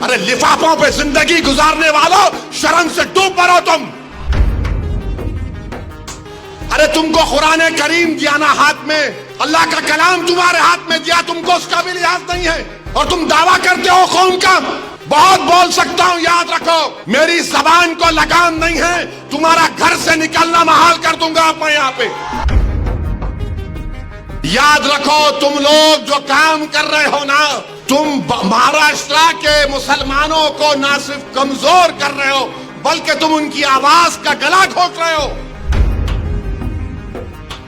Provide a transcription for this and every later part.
ارے لفافوں پہ زندگی گزارنے والوں، شرم سے ڈوب پڑو تم۔ ارے تم کو قرآن کریم دیا نا ہاتھ میں، اللہ کا کلام تمہارے ہاتھ میں دیا، تم کو اس کا بھی لحاظ نہیں ہے، اور تم دعویٰ کرتے ہو قوم کا۔ بہت بول سکتا ہوں، یاد رکھو میری زبان کو لگام نہیں ہے، تمہارا گھر سے نکلنا محال کر دوں گا میں یہاں پہ۔ یاد رکھو تم لوگ جو کام کر رہے ہو نا، تم مہاراشٹرا کے مسلمانوں کو نہ صرف کمزور کر رہے ہو بلکہ تم ان کی آواز کا گلا گھونٹ رہے ہو۔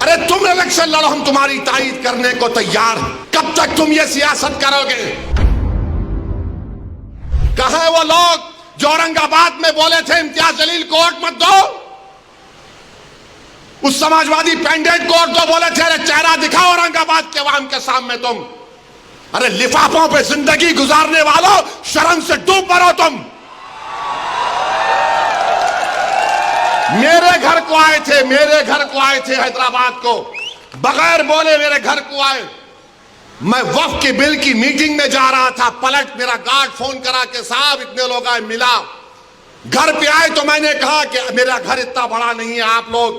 ارے تم الیکشن لڑو، ہم تمہاری تائید کرنے کو تیار۔ کب تک تم یہ سیاست کرو گے؟ کہاں وہ لوگ جو اورنگ آباد میں بولے تھے امتیاز جلیل کو ووٹ مت دو؟ اس سماجوادی پینڈیٹ کو ووٹ دو بولے تھے، ارے چہرہ دکھاؤ اورنگ آباد کے عوام کے سامنے تم۔ ارے لفافوں پہ زندگی گزارنے والوں، شرم سے ڈوب پڑو تم۔ میرے گھر کو آئے تھے حیدرآباد کو، بغیر بولے میرے گھر کو آئے۔ میں وقف کے بل کی میٹنگ میں جا رہا تھا، پلٹ میرا گارڈ فون کرا کہ صاحب اتنے لوگ آئے، ملا۔ گھر پہ آئے تو میں نے کہا کہ میرا گھر اتنا بڑا نہیں ہے، آپ لوگ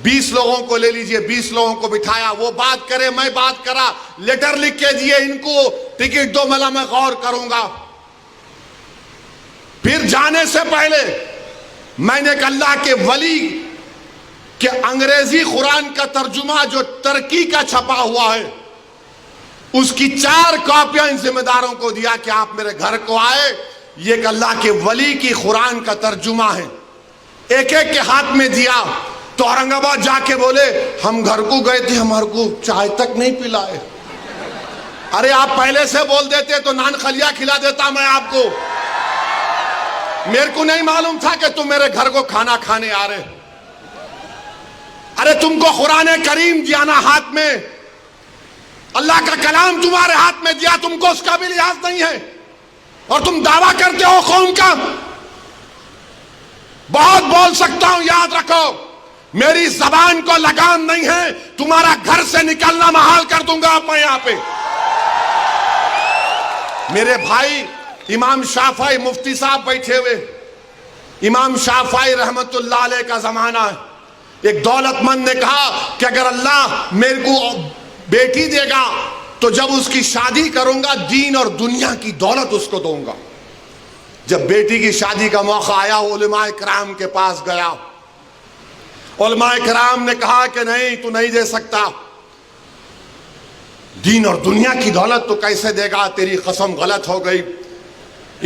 20 لوگوں کو لے لیجئے۔ 20 لوگوں کو بٹھایا، وہ بات کرے میں بات کرا، لیٹر لکھ کے دیے، ان کو ٹکٹ دو، میں غور کروں گا۔ پھر جانے سے پہلے میں نے کہا اللہ کے ولی کہ انگریزی قرآن کا ترجمہ جو ترکی کا چھپا ہوا ہے، اس کی 4 کاپیاں ان ذمہ داروں کو دیا کہ آپ میرے گھر کو آئے، یہ کہ اللہ کے ولی کی قرآن کا ترجمہ ہے۔ ایک ایک کے ہاتھ میں دیا تو اورنگ آباد جا کے بولے ہم گھر کو گئے تھے، ہمارے کو چائے تک نہیں پلائے۔ ارے آپ پہلے سے بول دیتے تو نان خلیہ کھلا دیتا میں آپ کو۔ میرے کو نہیں معلوم تھا کہ تم میرے گھر کو کھانا کھانے آ رہے۔ ارے تم کو قرآن کریم دیا نا ہاتھ میں، اللہ کا کلام تمہارے ہاتھ میں دیا، تم کو اس کا بھی لحاظ نہیں ہے، اور تم دعویٰ کرتے ہو قوم کا۔ بہت بول سکتا ہوں، یاد رکھو میری زبان کو لگام نہیں ہے، تمہارا گھر سے نکلنا محال کر دوں گا میں یہاں پہ۔ میرے بھائی امام شافعی مفتی صاحب بیٹھے ہوئے، امام شافعی رحمت اللہ علیہ کا زمانہ ہے۔ ایک دولت مند نے کہا کہ اگر اللہ میرے کو بیٹی دے گا تو جب اس کی شادی کروں گا دین اور دنیا کی دولت اس کو دوں گا۔ جب بیٹی کی شادی کا موقع آیا علماء کرام کے پاس گیا، علماء کرام نے کہا کہ نہیں تو نہیں دے سکتا، دین اور دنیا کی دولت تو کیسے دے گا، تیری قسم غلط ہو گئی۔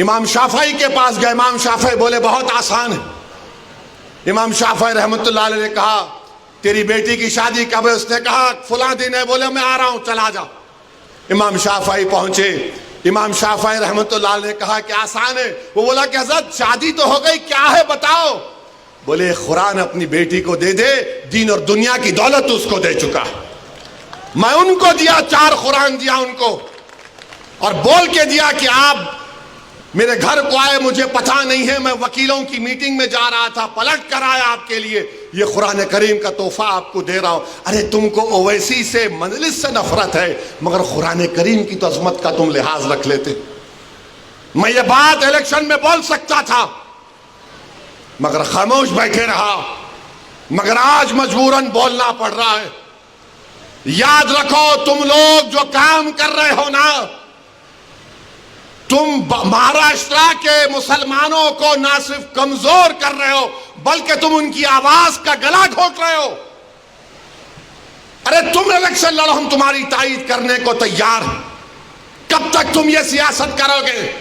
امام شافعی کے پاس گئے، امام شافعی بولے بہت آسان ہے۔ امام شافعی رحمت اللہ علیہ نے کہا تیری بیٹی کی شادی کب ہے؟ اس نے کہا فلاں دن ہے۔ بولے میں آ رہا ہوں، چلا جا۔ امام شافعی پہنچے، امام شافعی رحمت اللہ علیہ نے کہا کہ آسان ہے۔ وہ بولا کہ حضرت شادی تو ہو گئی، کیا ہے بتاؤ؟ بولے قرآن اپنی بیٹی کو دے دے، دین اور دنیا کی دولت اس کو دے چکا۔ میں ان کو دیا، 4 قرآن دیا ان کو، اور بول کے دیا کہ آپ میرے گھر کو آئے، مجھے پتہ نہیں ہے، میں وکیلوں کی میٹنگ میں جا رہا تھا، پلٹ کر آیا آپ کے لیے، یہ قرآن کریم کا تحفہ آپ کو دے رہا ہوں۔ ارے تم کو اویسی سے مجلس سے نفرت ہے، مگر قرآن کریم کی تو عظمت کا تم لحاظ رکھ لیتے۔ میں یہ بات الیکشن میں بول سکتا تھا مگر خاموش بیٹھے رہا، مگر آج مجبوراً بولنا پڑ رہا ہے۔ یاد رکھو تم لوگ جو کام کر رہے ہو نا، تم مہاراشٹرا کے مسلمانوں کو نہ صرف کمزور کر رہے ہو بلکہ تم ان کی آواز کا گلا گھونٹ رہے ہو۔ ارے تم الیکشن لڑو، ہم تمہاری تائید کرنے کو تیار۔ کب تک تم یہ سیاست کرو گے؟